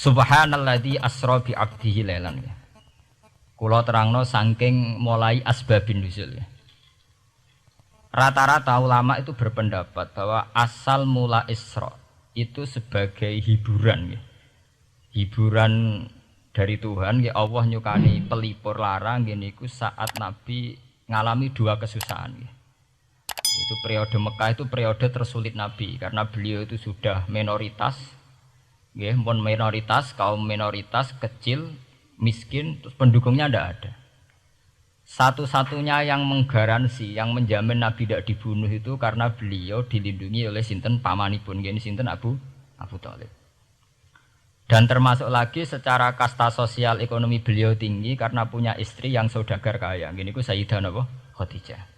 Subhanalladzi asra bi 'abdihi lailan. Kula terangno saking mulai asbabun nuzul. Rata-rata ulama itu berpendapat bahwa asal mula Isra itu sebagai hiburan. Hiburan dari Tuhan, ya Allah nyukani pelipur larang niku saat Nabi ngalami dua kesusahan. Itu periode Mekah itu periode tersulit Nabi karena beliau itu sudah minoritas. Nggih, pun minoritas, kaum minoritas kecil, miskin, terus pendukungnya ndak ada. Satu-satunya yang menggaransi, yang menjamin Nabi tidak dibunuh itu karena beliau dilindungi oleh sinten pamanipun, gini sinten Abu Thalib. Dan termasuk lagi secara kasta sosial ekonomi beliau tinggi karena punya istri yang saudagar kaya, gini ku Sayyidah Khadijah.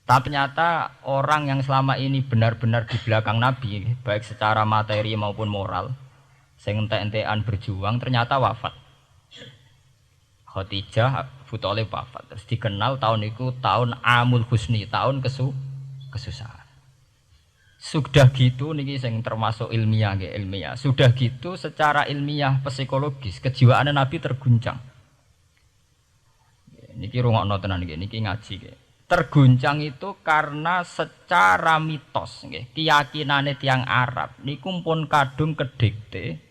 Tapi ternyata orang yang selama ini benar-benar di belakang Nabi, baik secara materi maupun moral, sing entek-entekan berjuang, ternyata wafat. Khadijah Abu Thalib wafat. Terus dikenal tahun itu tahun Amul Husni, tahun kesusahan. Sudah gitu niki sing termasuk ilmiah nggih, ilmiah. Sudah gitu secara ilmiah psikologis kejiwaan Nabi terguncang. Niki rungokno tenan nggih, niki ngaji nggih. Terguncang itu karena secara mitos nggih, keyakinane tiyang Arab niku pun kadung kedikte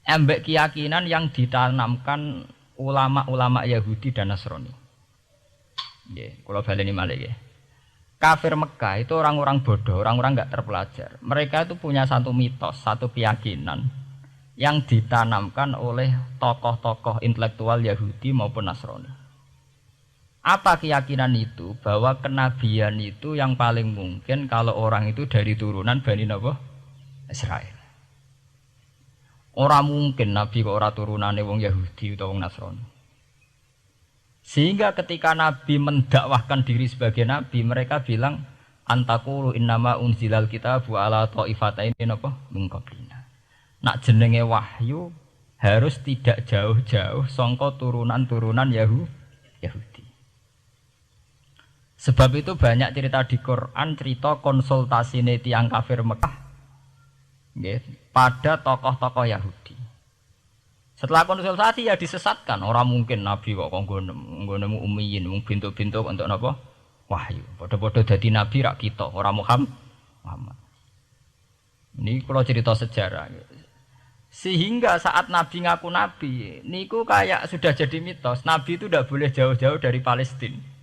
embek keyakinan yang ditanamkan ulama-ulama Yahudi dan Nasrani. Nggih, kula baleni malih nggih. Kafir Mekah itu orang-orang bodoh, orang-orang enggak terpelajar. Mereka itu punya satu mitos, satu keyakinan yang ditanamkan oleh tokoh-tokoh intelektual Yahudi maupun Nasrani. Apa keyakinan itu? Bahwa kenabian itu yang paling mungkin kalau orang itu dari turunan Bani Israel. Orang mungkin Nabi kok ora turunane wong Yahudi utawa wong Nasrani. Sehingga ketika Nabi mendakwahkan diri sebagai Nabi, mereka bilang antakulu innama unzilal kitabu ala ta'ifataini min qablina. Nak jenenge wahyu harus tidak jauh-jauh sangka turunan-turunan Yahudi. Sebab itu banyak cerita di Quran, cerita konsultasine tiyang kafir Mekah pada tokoh-tokoh Yahudi. Setelah konsultasi ya disesatkan. Orang mungkin Nabi kok nemu ummiyin, mung bintuk-bintuk untuk napa? Wahyu. Padha-padha dadi nabi rak kita, orang Muhammad. Ini kalau cerita sejarah. Sehingga saat Nabi ngaku Nabi, niku kayak sudah jadi mitos. Nabi itu tidak boleh jauh-jauh dari Palestina.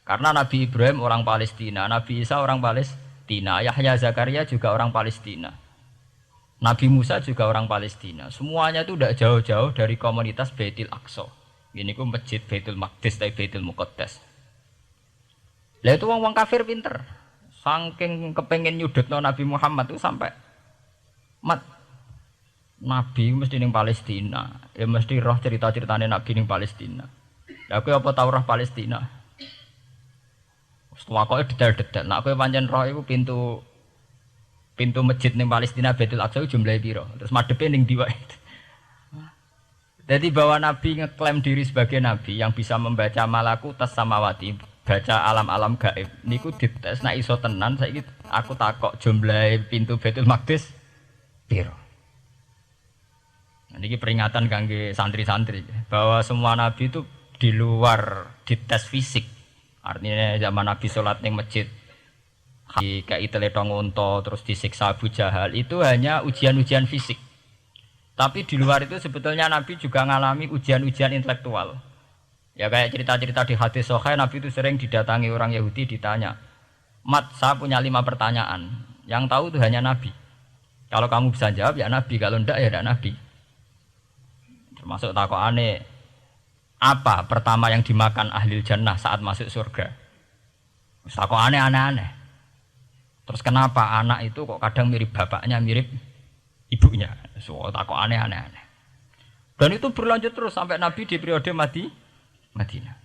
Karena Nabi Ibrahim orang Palestina, Nabi Isa orang Palestina, Yahya Zakaria juga orang Palestina. Nabi Musa juga orang Palestina. Semuanya itu tidak jauh-jauh dari komunitas Baitul Aqsa. Ini ku masjid Baitul Maqdis atau Baitul Muqaddas. Lah itu wong kafir pinter. Saking kepengen nyudutno Nabi Muhammad itu sampai Nabi mesti ning Palestina. Ya mesti roh cerita-ceritane Nabi ning Palestina. Lah kowe apa tau roh Palestina? Wis tuwakoke detail-detail. Nek kowe pancen roh iku pintu masjid ning Palestina Baitul Aqsa jumlahe piro? Terus madhepe ning ndi wae. Jadi bahwa Nabi ngeklaim diri sebagai Nabi yang bisa membaca malakutas samawati, baca alam-alam gaib. Niku dites nek iso tenan saiki aku takok jumlahe pintu Baitul Maqdis piro. Nah, niki peringatan kangge santri-santri bahwa semua nabi itu di luar dites fisik. Artinya zaman Nabi salat ning masjid kayak teletong unta terus disiksa Abu Jahal itu hanya ujian-ujian fisik. Tapi di luar itu sebetulnya Nabi juga mengalami ujian-ujian intelektual. Ya kayak cerita-cerita di hadis sahih, Nabi itu sering didatangi orang Yahudi ditanya, "Mat, saya punya 5 pertanyaan. Yang tahu itu hanya Nabi. Kalau kamu bisa jawab ya Nabi, kalau enggak ya tidak Nabi." Termasuk takokane, apa pertama yang dimakan ahli jannah saat masuk surga? Takokane aneh-aneh. Terus kenapa anak itu kok kadang mirip bapaknya, mirip ibunya? So, takut aneh-aneh. Dan itu berlanjut terus sampai Nabi di periode Madinah.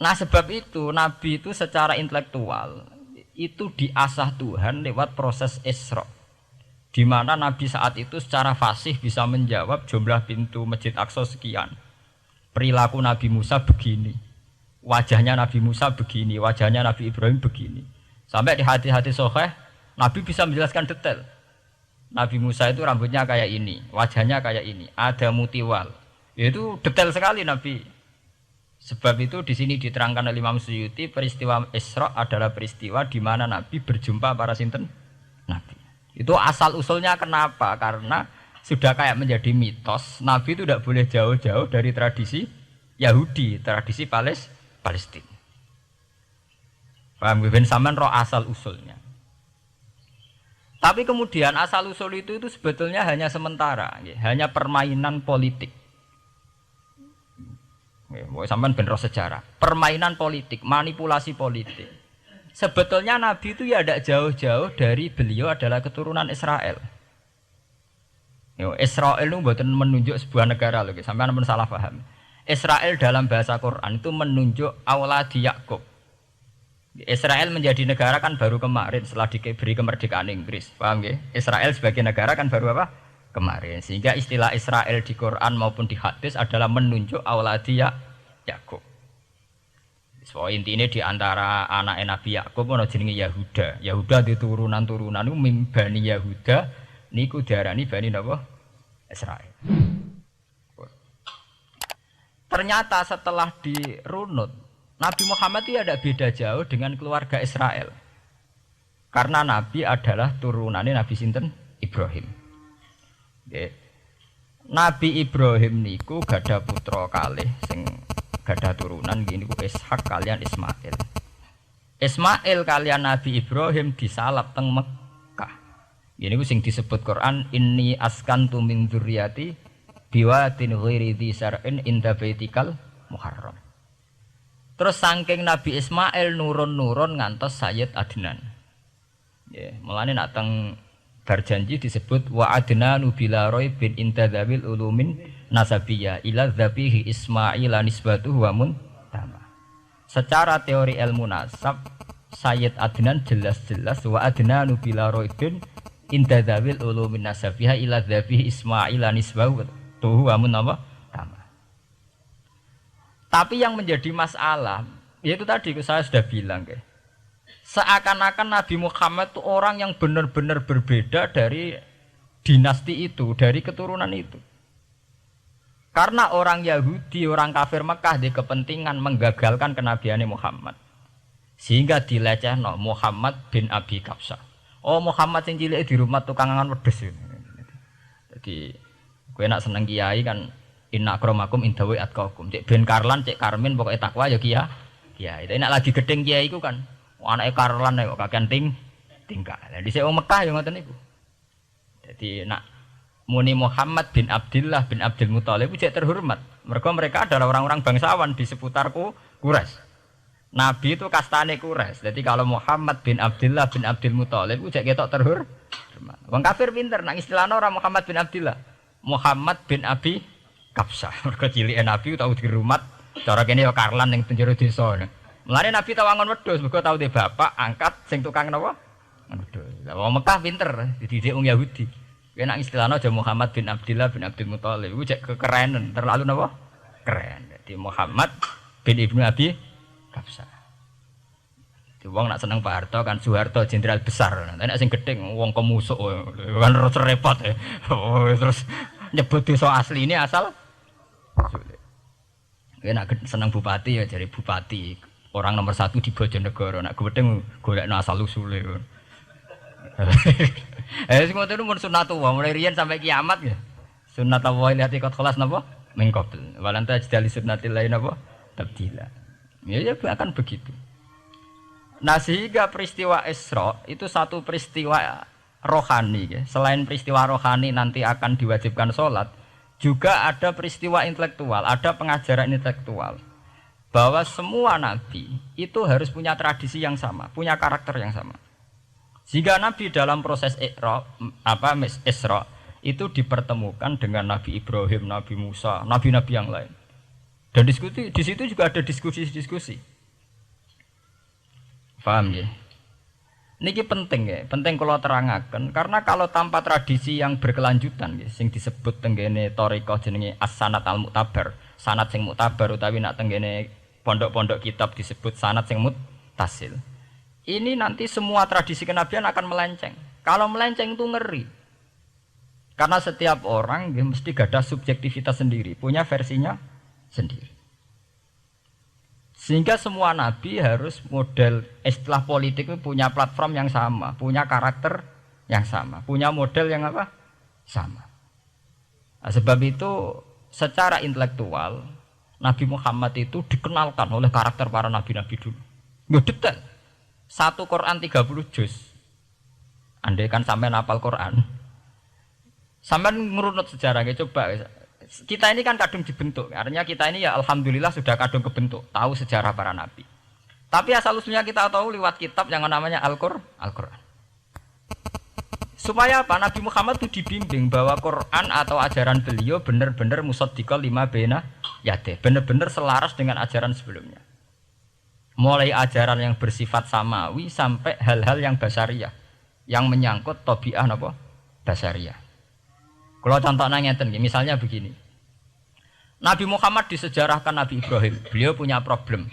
Nah sebab itu Nabi itu secara intelektual itu diasah Tuhan lewat proses Isra. Di mana Nabi saat itu secara fasih bisa menjawab jumlah pintu Masjid Aqsa sekian. Perilaku Nabi Musa begini. Wajahnya Nabi Musa begini, wajahnya Nabi Ibrahim begini. Sampai di hati-hati sahih, Nabi bisa menjelaskan detail. Nabi Musa itu rambutnya kayak ini, wajahnya kayak ini, ada mutiwal. Itu detail sekali Nabi. Sebab itu di sini diterangkan oleh Imam Suyuti, peristiwa Isra adalah peristiwa di mana Nabi berjumpa para sinten Nabi. Itu asal usulnya kenapa? Karena sudah kayak menjadi mitos, Nabi itu tidak boleh jauh-jauh dari tradisi Yahudi, tradisi Palestina. Paham ben sampean roh asal usulnya. Tapi kemudian asal usul itu sebetulnya hanya sementara, hanya permainan politik. Mau sampean ben roh sejarah, permainan politik, manipulasi politik. Sebetulnya Nabi itu ya tidak jauh-jauh dari beliau adalah keturunan Israel. Israel itu bukan menunjuk sebuah negara loh, sampean pun salah paham. Israel dalam bahasa Quran itu menunjuk auladi Yakub. Israel menjadi negara kan baru kemarin setelah diberi kemerdekaan Inggris, paham ya? Israel sebagai negara kan baru apa? Kemarin. Sehingga istilah Israel di Quran maupun di hadis adalah menunjuk auladi Yakub. So intinya di antara anak Nabi Yakub ono jenenge Yahuda. Yahuda di turunan-turunan itu mimbani Yahuda niku diarani bani napa? Israel. Ternyata setelah dirunut Nabi Muhammad itu tidak beda jauh dengan keluarga Israel. Karena Nabi adalah turunannya Nabi sinten Ibrahim. Oke. Nabi Ibrahim niku gada putra kalih sing gada turunan gini ku Ishak kalian Ismail. Ismail kalian Nabi Ibrahim disalap teng Mekah. Gini ku sing disebut Quran inni askantu min dzurriyyati biwatin ghairi dzi sar'in inda baitikal muharram. Terus saking Nabi Ismail nurun-nurun ngantos Sayyid Adnan. Ya, mulane nak teng berjanji disebut wa adnanu bila bin intadzawil ulumin nasabiyah ila dzabihi Ismail nisbatuhu wa muntama. Secara teori ilmu nasab Sayyid Adnan jelas-jelas wa adnanu bila bin intadzawil ulumin nasabiyah ila dzabihi Ismail nisbatuhu wa muntama. Tapi yang menjadi masalah, yaitu tadi saya sudah bilang, seakan-akan Nabi Muhammad itu orang yang benar-benar berbeda dari dinasti itu, dari keturunan itu. Karena orang Yahudi, orang kafir Mekah di kepentingan menggagalkan kenabian Muhammad, sehingga dilecehno Muhammad bin Abi Kabsah. Oh Muhammad yang cilik di rumah tukangan wedes. Jadi, gue nak seneng kiai kan. Inna akramakum indawi atqakum. Cek ben Karlan, cek Karmin pokoknya takwa ya kiai. Tapi nak lagi gedeng kiai iku kan anake Karlan kok kakean tingkah. Lah dhisik wong Mekah ya ngoten niku. Jadi nak muni Muhammad bin Abdullah bin Abdul Muthalib cek terhormat. Mereka adalah orang-orang bangsawan di seputar Quraisy. Nabi itu kastane Quraisy. Jadi kalau Muhammad bin Abdullah bin Abdul Muthalib cek ketok terhormat. Wong kafir pinter nang istilahna ora Muhammad bin Abdullah. Muhammad bin Abi Kabsah, mereka cilik Nabi tahu di rumah, cara kene ya Karlan yang penjara desa. Mulane Nabi tahu angon wedhus, mereka tahu de bapak angkat sing tukang napa? Wedhus. Lah wong Mekah pinter, dididik wong Yahudi. Kena istilahnya aja Muhammad bin Abdullah bin Abdul Muthalib, iku cek kekerenan, terlalu napa? Keren. Jadi Muhammad bin Ibnu Abi Kabsah. Di wong nak seneng Pak Harto kan Soeharto jenderal besar. Nek sing gedeng wong kemusuk kan repot ya. Terus nyebut desa asli ini asal nak seneng bupati ya jadi bupati orang nomor 1 di Bojonegoro nak gedeng golekno asal usule. Sing ngoten itu mun sunatullah mulai riyen sampai kiamat ya. Sunatullah lihati qad khalas napa? Min qabl. Walanta jadali sunnatil lain napa? Tabdila. Ya akan begitu. Nah sehingga peristiwa Isra itu satu peristiwa rohani ya. Selain peristiwa rohani nanti akan diwajibkan sholat, juga ada peristiwa intelektual, ada pengajaran intelektual bahwa semua nabi itu harus punya tradisi yang sama, punya karakter yang sama. Jika nabi dalam proses Isra itu dipertemukan dengan Nabi Ibrahim, Nabi Musa, nabi-nabi yang lain. Dan diskusi di situ juga ada diskusi-diskusi. Paham ya? Niki penting ya, penting kalau terangaken karena kalau tanpa tradisi yang berkelanjutan ya, sing disebut tenggene thariqah jenenge as-sanad al-mu'tabar, sanad sing mu'tabar utawi nak tenggene pondok-pondok kitab disebut sanad sing muttasil. Ini nanti semua tradisi kenabian akan melenceng. Kalau melenceng itu ngeri. Karena setiap orang dia mesti gada subjektivitas sendiri, punya versinya sendiri. Sehingga semua nabi harus model istilah politik itu punya platform yang sama, punya karakter yang sama, punya model yang apa? Sama. Nah, sebab itu secara intelektual Nabi Muhammad itu dikenalkan oleh karakter para nabi-nabi dulu. Nggak detail. Satu Quran 30 juz. Andai kan sampai hafal Quran. Sampai ngurunut sejarahnya coba. Kita ini kan kadung dibentuk. Artinya kita ini ya alhamdulillah sudah kadung kebentuk, tahu sejarah para nabi. Tapi asal usulnya kita tahu lewat kitab yang namanya Al-Qur'an. Supaya apa? Nabi Muhammad itu dibimbing bahwa Quran atau ajaran beliau benar-benar musaddiqal lima baina yadeh, benar-benar selaras dengan ajaran sebelumnya. Mulai ajaran yang bersifat samawi sampai hal-hal yang basariyah, yang menyangkut tabiah napa? Basariyah. Kalau contohnya ngeten, misalnya begini. Nabi Muhammad disejarahkan Nabi Ibrahim, beliau punya problem.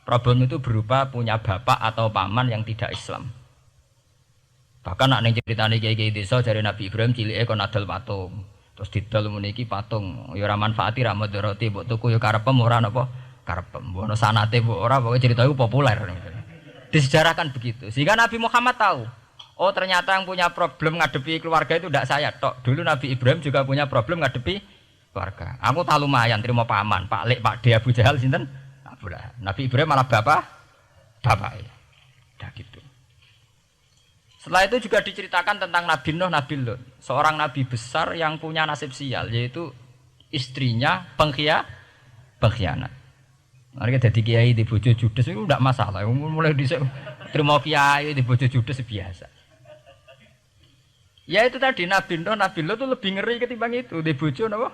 Problem itu berupa punya bapak atau paman yang tidak Islam. Bahkan nak ning critane kiai-kiai desa jare Nabi Ibrahim cilike kon adol patung. Terus didol meniki patung, ya ora manfaati ra mudarati, mbok tuku ya karepem ora napa karepem. Mbok ono sanate mbok ora, pokoke cerita itu populer. Disejarahkan begitu. Sehingga Nabi Muhammad tahu, oh ternyata yang punya problem ngadepi keluarga itu tidak saya tok. Dulu Nabi Ibrahim juga punya problem ngadepi keluarga. Aku tak lumayan terima paman, Pak Lek, Pak De, Abu Jahal sinten? Nabi Ibrahim malah bapak. Udah gitu. Setelah itu juga diceritakan tentang Nabi Nuh, Nabi Lut, seorang nabi besar yang punya nasib sial, yaitu istrinya pengkhianat. Mereka jadi kiai di bojo judes itu tidak masalah. Mulai terima kiai di bojo judes biasa. Ya itu tadi Nabi Nuh, Nabi Lut itu lebih ngeri ketimbang itu di bojo napa?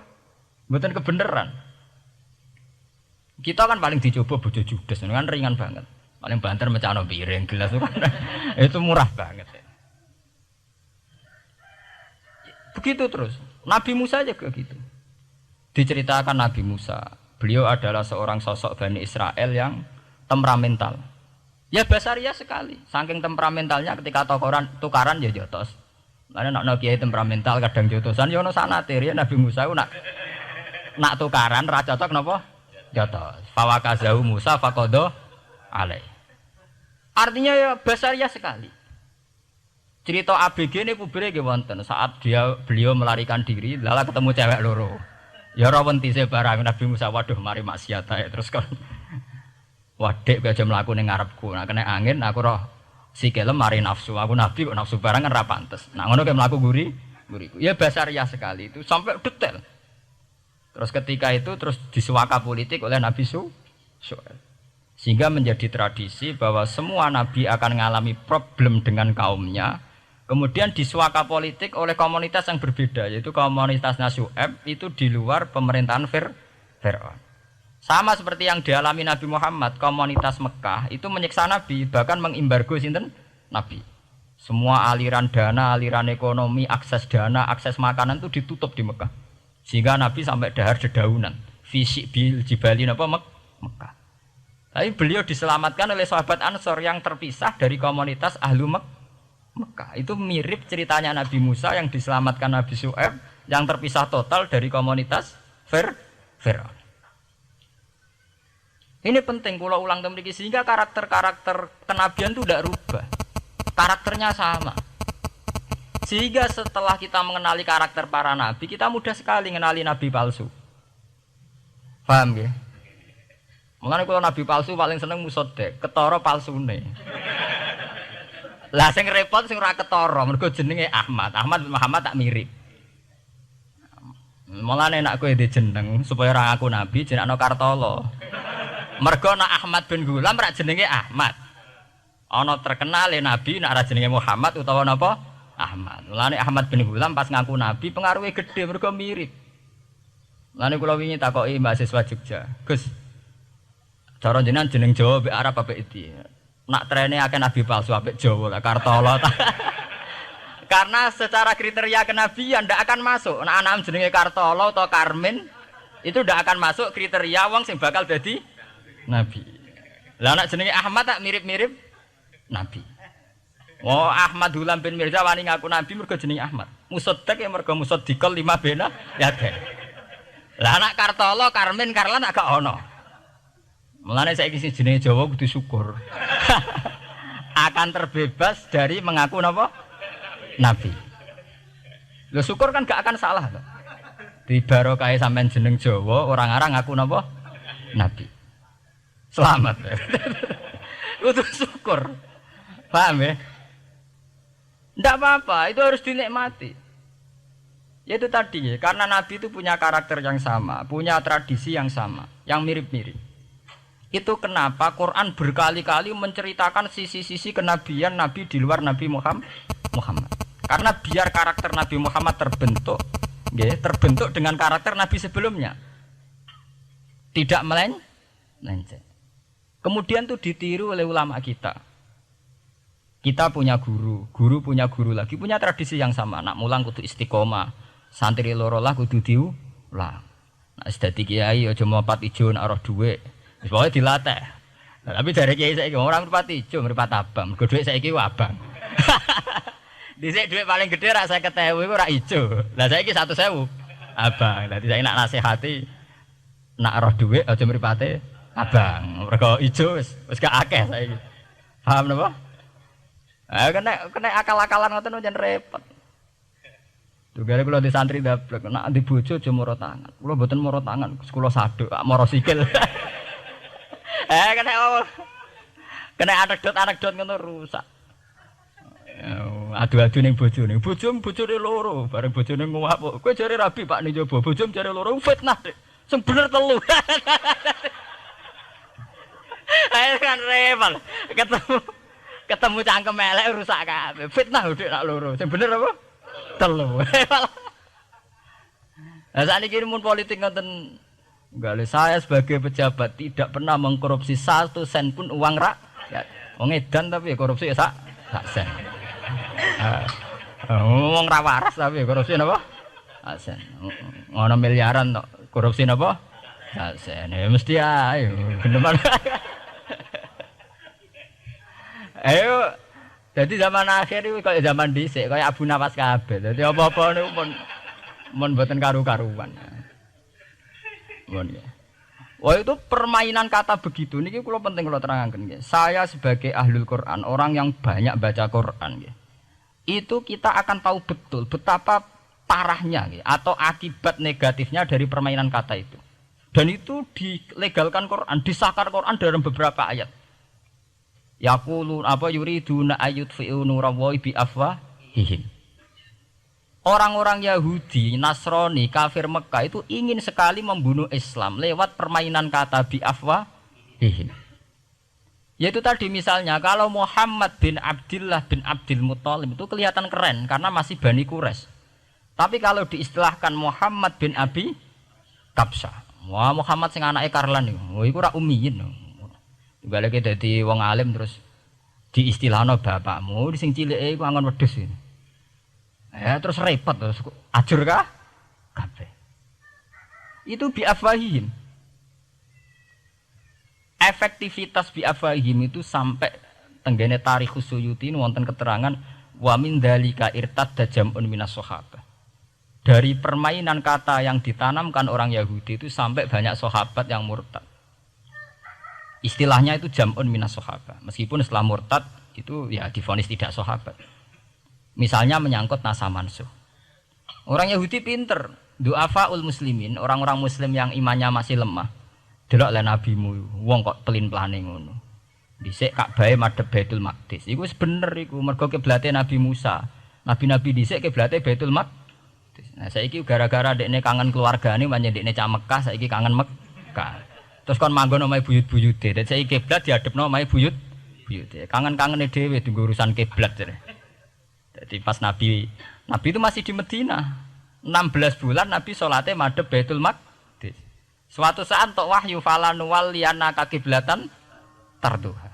Mboten kebenaran. Kita kan paling dicoba bojo judes, kan ringan banget. Paling banter mecano piring gelas itu kan itu murah banget. Begitu terus. Nabi Musa juga gitu. Diceritakan Nabi Musa, beliau adalah seorang sosok Bani Israel yang temperamental. Ya basaria sekali. Saking temperamentalnya ketika tukaran ya jotos. Karena nak kiai temperamental kadang jotosan ya ono sanate ya Nabi Musa ku nak tukaran ra cocok napa? Jotos. Fawakazahu Musa faqada alai. Artinya ya basaria sekali. Cerita ABG ini publik wonten saat beliau melarikan diri, lala ketemu cewek loro. Ya ora wentise barang Nabi Musa, waduh mari maksiat ae terus kan. Wadek aja mlaku ning ngarepku. Nah kena angin aku roh sikile mari nafsu. Aku nabi kok nafsu barang kan ra pantes. Nah ngono kayak mlaku guriku. Ya basaria sekali itu sampai detail. Terus ketika itu terus disuaka politik oleh Nabi Syuaib. Sehingga menjadi tradisi bahwa semua nabi akan mengalami problem dengan kaumnya, kemudian disuaka politik oleh komunitas yang berbeda, yaitu komunitas Syuaib itu di luar pemerintahan Fir'aun. Sama seperti yang dialami Nabi Muhammad, komunitas Mekah itu menyiksa Nabi, bahkan mengimbargo sinten Nabi. Semua aliran dana, aliran ekonomi, akses dana, akses makanan itu ditutup di Mekah. Sehingga Nabi sampai dahar dedaunan, fisik bil jibali napa Mekah. Tapi beliau diselamatkan oleh sahabat Ansor yang terpisah dari komunitas Ahlu Mekah. Itu mirip ceritanya Nabi Musa yang diselamatkan Nabi Syuaib yang terpisah total dari komunitas Fir'aun. Ini penting kalau ulang temriki sehingga karakter-karakter kenabian itu tidak rubah. Karakternya sama. Sehingga setelah kita mengenali karakter para nabi, kita mudah sekali mengenali nabi palsu. Paham ya? Mulane kalau nabi palsu paling seneng musodek, ketara palsune. Lah sing repot sing ora ketara, mergo jenenge Ahmad. Ahmad Muhammad tak mirip. Mulane nek kowe ndek jeneng supaya ora ngaku nabi jenengno Kartolo. Mergo nek Ahmad bin Gulam ora jenenge Ahmad. Ana terkenal nabi nek ora jenenge Muhammad utawa napa? Ahmad. Mulane Ahmad bin Gulam pas ngaku nabi pengaruhe gede mergo mirip. Mulane kula wingi takoki mahasiswa Jogja, Gus, cara jenengan jeneng Jawa mbek Arab apa iki? Nak trene akeh nabi palsu apik Jawa lah Kartolo. Karena secara kriteria kenabian ndak akan masuk. Nek anak jenenge Kartolo atau Karmin itu ndak akan masuk kriteria wong sing bakal dadi nabi. Lah anak jenenge Ahmad tak mirip-mirip nabi. Oh, Ahmad Hulam bin Mirza wani ngaku nabi mergo jenenge Ahmad. Musaddiq ya mergo musaddiqal lima bena ya den. Lah anak Kartolo, Karmin, Karlan agak ono. Mulane saiki sing jenenge Jawa kudu syukur. Akan terbebas dari mengaku napa? Nabi. Lho syukur kan gak akan salah to. Di barokah sampean jeneng Jawa, orang-orang ngaku napa? Nabi. Selamat. Kudu syukur. Paham ya? Tidak apa-apa, itu harus dinikmati. Ya itu tadi ya, karena Nabi itu punya karakter yang sama, punya tradisi yang sama, yang mirip-mirip. Itu kenapa Quran berkali-kali menceritakan sisi-sisi kenabian Nabi di luar Nabi Muhammad. Karena biar karakter Nabi Muhammad terbentuk, ya, terbentuk dengan karakter Nabi sebelumnya. Tidak melenceng. Kemudian itu ditiru oleh ulama kita. Kita punya guru punya guru lagi, punya tradisi yang sama. Nak mulang kudu istiqomah, santri loro lah kudu diulang. Nak dadi kiai aja mripat ijo nak roh dhuwit. Wis pokoke dilatih. Nah, tapi dari kiai saiki orang mripat ijo, mripat abang. Mergo dhuwit saiki ku abang. Dhisik dhuwit paling gedhe rak 50.000 iku rak ijo. Lah saiki 100.000 abang. Dadi saiki nak nasihati nak roh dhuwit aja mripate abang. Mergo ijo wis gak akeh saiki. Paham napa? Kena akal-akalan ngoten jan repot. Tugare kula di santri dablek, nek di bojo aja moro tangan. Kula mboten moro tangan, kula saduk, moro sikil. Kena anekdot ngono rusak. Adu-adu ning bojone. Bojone loro, bareng bojone nguwak. Kowe jare rabi Pak ning jaba, bojom jare loro fitnah. Sing bener telu. Ayo kan repot. Ketemu cangkem elek rusak kabeh. Fitnah udik nak loro. Sing bener apa? Telu. Lah sakniki mun politik ngoten enggak, saya sebagai pejabat tidak pernah mengkorupsi 1 sen pun uang rakyat. Wong edan tapi korupsi ya sak sen. Wong ra waras tapi korupsi napa? Sak sen. Ngono miliaran tok. Korupsi napa? Sak sen. Ya mesti ae. Geneman. Ayo, jadi zaman akhir itu kayak zaman dhisik, kayak Abu Nawas kabeh. Jadi apa-apa niku mun mboten karu-karuan. Mun ya. Wah itu permainan kata begitu niki kula penting kula terangaken nggih. Saya sebagai ahlul Quran, orang yang banyak baca Quran nggih. Itu kita akan tahu betul betapa parahnya nggih atau akibat negatifnya dari permainan kata itu. Dan itu dilegalkan Quran, disahkan Quran dalam beberapa ayat. Yaqulu apa yuriduna ayutfi'u nurallahi bi afwahihim. Orang-orang Yahudi, Nasrani, kafir Mekah itu ingin sekali membunuh Islam lewat permainan kata bi afwahihim. Yaitu tadi misalnya kalau Muhammad bin Abdullah bin Abdul Muthalib itu kelihatan keren karena masih Bani Quraisy. Tapi kalau diistilahkan Muhammad bin Abi Kabsah, wah Muhammad sing anake Karlan niku, oh iku ora ummiyin. Balik dadi wong alim terus diistilahno bapakmu sing cilike iku angon wedhus iki. Ya terus repot terus ajur kah? Kabeh. Itu bi afwahihim. Efektivitas bi afwahihim itu sampai tenggene Tarikhus Suyuti wonten keterangan wa min dzalika irtadda jam'un minas sahabah. Dari permainan kata yang ditanamkan orang Yahudi itu sampai banyak sahabat yang murtad. Istilahnya itu jam'un minas sahabah. Meskipun setelah murtad itu ya divonis tidak sahabat. Misalnya menyangkut nasa mansuh. Orang Yahudi pinter, du'afaul muslimin, orang-orang muslim yang imannya masih lemah. Delok le nabimu, wong kok pelin-pelane ngono. Dhisik Ka'bah madhep Baitul Maqdis. Iku wis bener iku, mergo kiblate Nabi Musa. Nabi-nabi dhisik kiblate Baitul Maqdis. Nah saiki gara-gara dekne kangen keluargane pancen dekne cak Mekah, saiki kangen Mekah. Terus kon manggon omahe buyut-buyute. Dadi saiki kiblat diadepno omahe buyute. Kangen-kangene dhewe tunggu urusan kiblat jare. Jadi pas Nabi itu masih di Medina. 16 bulan Nabi salate madhep Baitul Maqdis. Suatu saat tok wahyu falanu walliyana kiblatan tarduha.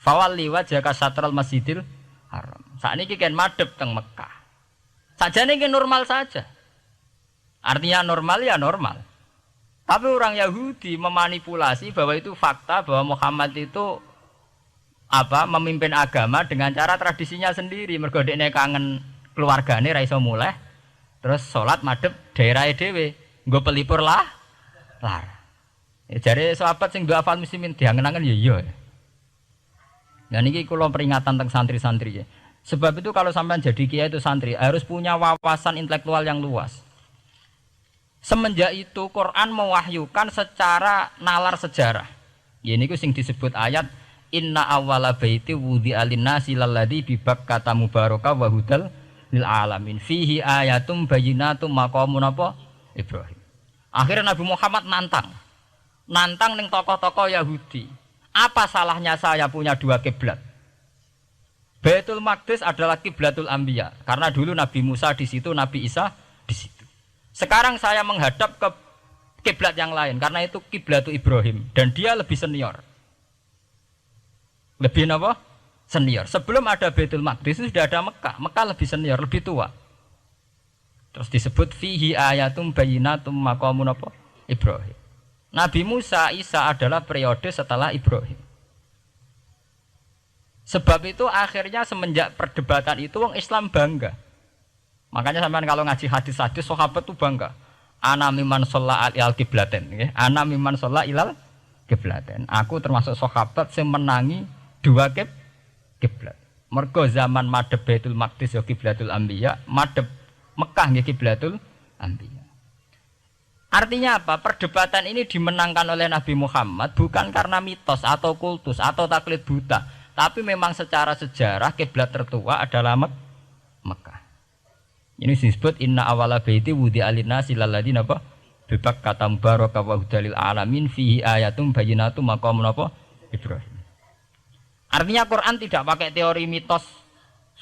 Fawalli wajhaka satral Masjidil Haram. Sakniki kan madhep teng Mekah. Sajane iki normal saja. Artinya normal ya normal. Tapi orang Yahudi memanipulasi bahwa itu fakta bahwa Muhammad itu memimpin agama dengan cara tradisinya sendiri. Mergo dekne kangen keluargane ra iso muleh. Terus salat madhep daerahe dhewe. Nggo pelipur lah. Jare sahabat sing duwe hafal muslimin diangen-angen ya iya. Nah niki kula peringatan tentang santri-santri ya. Sebab itu kalau sampean jadi kiai itu santri harus punya wawasan intelektual yang luas. Semenjak itu Quran mewahyukan secara nalar sejarah. Ya niku sing disebut ayat inna awwala baiti wudi'a lin-nasi lalladzi bi Bakkata mubaraka wa hudal lil alamin fihi ayatum bayyinatum maqamun apa Ibrahim. Akhirnya Nabi Muhammad nantang ning tokoh-tokoh Yahudi. Apa salahnya saya punya dua kiblat? Baitul Maqdis adalah kiblatul anbiya karena dulu Nabi Musa di situ, Nabi Isa di situ. Sekarang saya menghadap ke kiblat yang lain karena itu kiblatul Ibrahim dan dia lebih senior. Lebih apa? Senior. Sebelum ada Baitul Maqdis sudah ada Mekah. Mekah lebih senior, lebih tua. Terus disebut fihi ayatum bayyinatum maqamun apa? Ibrahim. Nabi Musa, Isa adalah periode setelah Ibrahim. Sebab itu akhirnya semenjak perdebatan itu orang Islam bangga. Makanya sampean kalau ngaji hadis-hadis sahabat itu bangga. Ana mimman shalla ilal qiblaten, nggih. Ana mimman shalla ilal qiblaten. Aku termasuk sahabat yang menangi dua kiblat. Mergo zaman madhep Baitul Maqdis ya kiblatul anbiya, madhep Mekah nggih kiblatul anbiya. Artinya apa? Perdebatan ini dimenangkan oleh Nabi Muhammad bukan karena mitos atau kultus atau taklid buta, tapi memang secara sejarah kiblat tertua adalah Mekah. Ini disebut inna awala baiti wudi'a lin-nasi lalladzi napa bi Bakkata mubaraka wa hudalil alamin fihi ayatum bayyinatum maqamun apa Ibrahim. Artinya Quran tidak pakai teori mitos.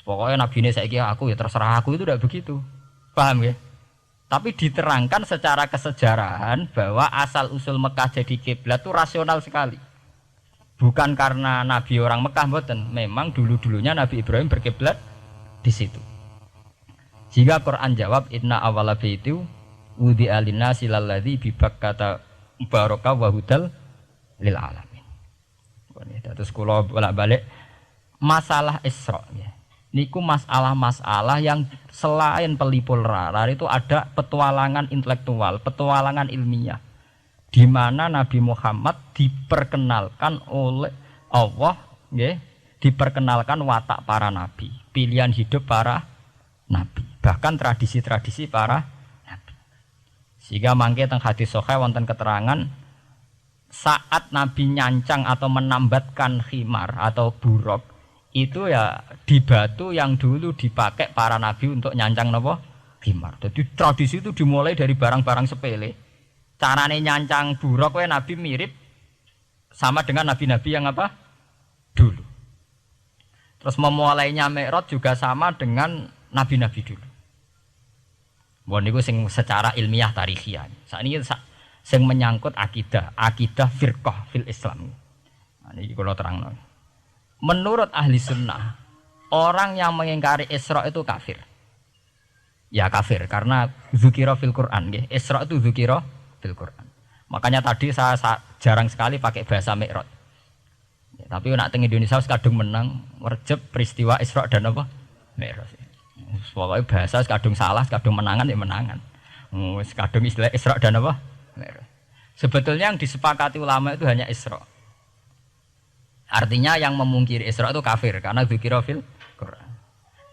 Pokoknya Nabi ini saiki aku ya terserah aku, itu tidak begitu. Paham ya? Tapi diterangkan secara kesejarahan bahwa asal usul Mekah jadi kiblat itu rasional sekali. Bukan karena Nabi orang Mekah mboten, memang dulu-dulunya Nabi Ibrahim berkiblat di situ. Jika Quran jawab inna awwala baiti wudi'a lin-nasi lalladzi bi Bakkata mubaraka wa hudal lil alamin. Terus kula bolak-balik masalah Isra ya. Niku masalah-masalah yang selain pelipur rar itu ada petualangan intelektual, petualangan ilmiah. Di mana Nabi Muhammad diperkenalkan oleh Allah ya, diperkenalkan watak para nabi, pilihan hidup para nabi, bahkan tradisi-tradisi para nabi. Sehingga mangke teng hadis sahih wonten keterangan saat Nabi nyancang atau menambatkan khimar atau buruk itu ya di batu yang dulu dipakai para nabi untuk nyancang napa khimar. Jadi tradisi itu dimulai dari barang-barang sepele. Carane nyancang buruk wae nabi mirip sama dengan nabi-nabi yang apa? Dulu. Terus memulainya Mi'raj juga sama dengan nabi-nabi dulu. Bon niku sing secara ilmiah tarikhiyah. Sakniki sing menyangkut akidah firqah fil Islam. Nah, niki kula terangno. Menurut ahli sunnah, orang yang mengingkari Isra itu kafir. Ya kafir karena dzikra fil Quran nggih. Isra itu dzikra fil Quran. Makanya tadi saya jarang sekali pakai bahasa Mi'raj. Ya, tapi nak teng Indonesia kadung menang merjeb peristiwa Isra dan apa? Mi'raj. Pokoknya bahasa kadung salah, kadung menangan ya menangan. Kadung istilah Isra dan apa? Mi'raj. Sebetulnya yang disepakati ulama itu hanya Isra. Artinya yang memungkiri Isra itu kafir karena dzikra fil Quran.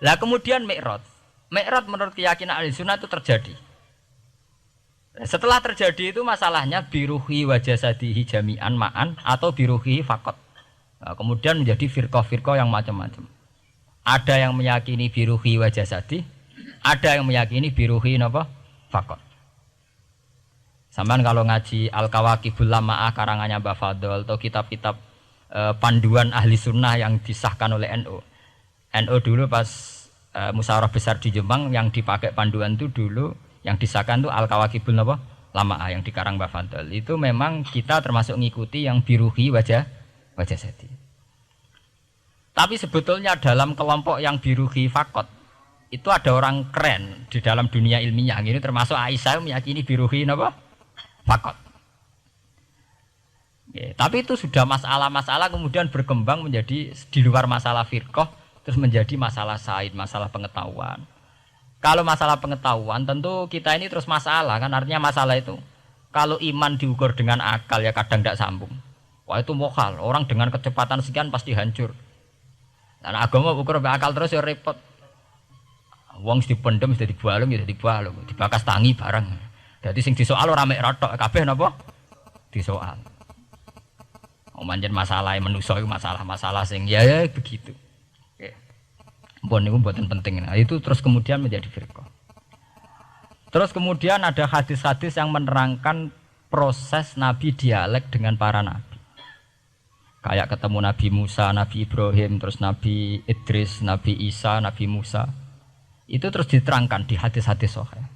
Lah kemudian Mi'raj. Mi'raj menurut keyakinan Ahlussunnah itu terjadi. Setelah terjadi itu masalahnya biruhi wa jasadihi jami'an ma'an atau biruhi faqat. Nah, kemudian menjadi firqah-firqah yang macam-macam. Ada yang meyakini biruhi wa jasadi, ada yang meyakini biruhi napa? Faqat. Sampeyan kalau ngaji Al-Kawakibul Lama'ah karangannya Mbah Fadl atau kitab-kitab panduan ahli sunnah yang disahkan oleh NU. NU dulu pas musyawarah besar di Jemang yang dipakai panduan itu dulu yang disahkan itu Al-Kawakibul Lama'ah yang dikarang Mbah Fadl. Itu memang kita termasuk ngikuti yang biruhi wajah jadi. Tapi sebetulnya dalam kelompok yang biruhi fakot itu ada orang keren di dalam dunia ilmiah. Ini termasuk Aisyah meyakini biruhi apa? Fakot. Ya, tapi itu sudah masalah-masalah kemudian berkembang menjadi di luar masalah firqah, terus menjadi masalah said, masalah pengetahuan. Kalau masalah pengetahuan tentu kita ini terus masalah kan, artinya masalah itu. Kalau iman diukur dengan akal ya kadang tidak sambung. Wah itu mokal, orang dengan kecepatan sekian pasti hancur. Dan agama ukur akal terus ya repot. Wong dipendem sudah dibualung ya dibualung, dibakas tangi bareng. Jadi sing disoal ora mek rotok kabeh napa? Disoal. Manjen masalah manusia itu masalah-masalah sing ya begitu. Oke. Mpun niku mboten penting. Nah, itu terus kemudian menjadi firqah. Terus kemudian ada hadis-hadis yang menerangkan proses Nabi dialek dengan para nabi. Kayak ketemu Nabi Musa, Nabi Ibrahim, terus Nabi Idris, Nabi Isa, Nabi Musa. Itu terus diterangkan di hadis-hadis sahih.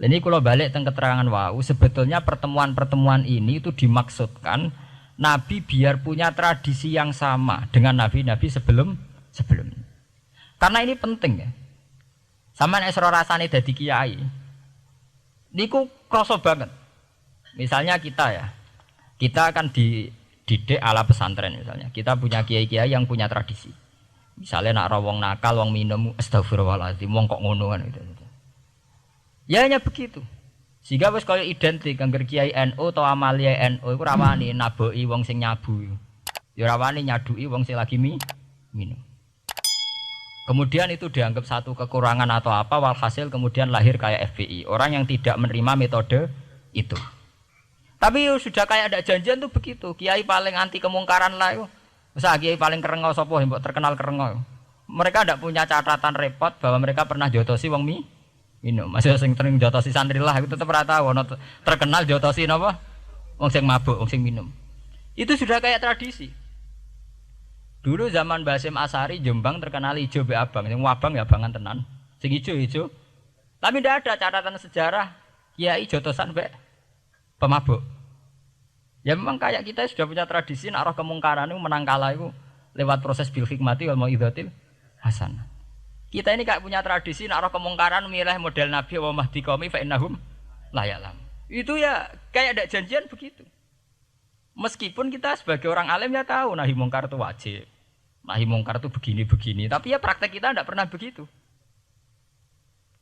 Ini kalau balik tentang keterangan wau, sebetulnya pertemuan-pertemuan ini itu dimaksudkan Nabi biar punya tradisi yang sama dengan nabi-nabi sebelumnya. Karena ini penting ya. Sama nek sira rasane dadi kiai. Niku krasa banget. Misalnya kita ya. Kita akan dididik ala pesantren misalnya. Kita punya kiai-kiai yang punya tradisi. Misalnya nak rawong nakal, wong minum astagfirullahaladzim, wong kok ngono kan gitu. Ya hanya begitu. Sehingga wis kaya identik angger kiai NU atau amalia NU iku rawani naboki wong sing nyabu. Ya rawani nyaduki wong sing lagi minum. Kemudian itu dianggap satu kekurangan atau apa, walhasil kemudian lahir kayak FPI, orang yang tidak menerima metode itu. Tapi sudah kayak ada janjian tuh begitu. Kiai paling anti kemungkaran lah itu. Masa kiai paling kerengo sapa mbok terkenal kerengo. Mereka tidak punya catatan repot bahwa mereka pernah jotosi wong minum. Masih sing sering jotosi santri lah, itu tetap rata ono terkenal jotosi napa? Wong sing mabuk, wong sing minum. Itu sudah kayak tradisi. Dulu zaman Basim Asari Jombang terkenal ijo be abang, sing abang ya abangan tenan. Sing ijo. Tapi tidak ada catatan sejarah kiai jotosan be pemabuk. Ya memang kayak kita sudah punya tradisi nek roh kemungkaran itu menang kalah itu lewat proses bil hikmati wal mauidzatil hasanah. Kita ini kayak punya tradisi nak roh kemungkaran milih model Nabi wa mahdi qaumi fa innahum la ya'lam. Itu ya kayak ada janjian begitu. Meskipun kita sebagai orang alim ya tahu nahi mungkar itu wajib. Nahi mungkar itu begini-begini, tapi ya praktek kita tidak pernah begitu.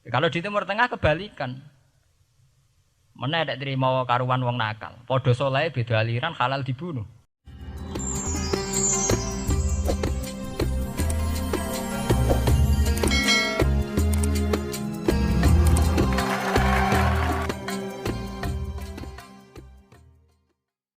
Kalau di Timur Tengah kebalikan. Mana ada terima karuan wong nakal. Podo soleh beda aliran halal dibunuh.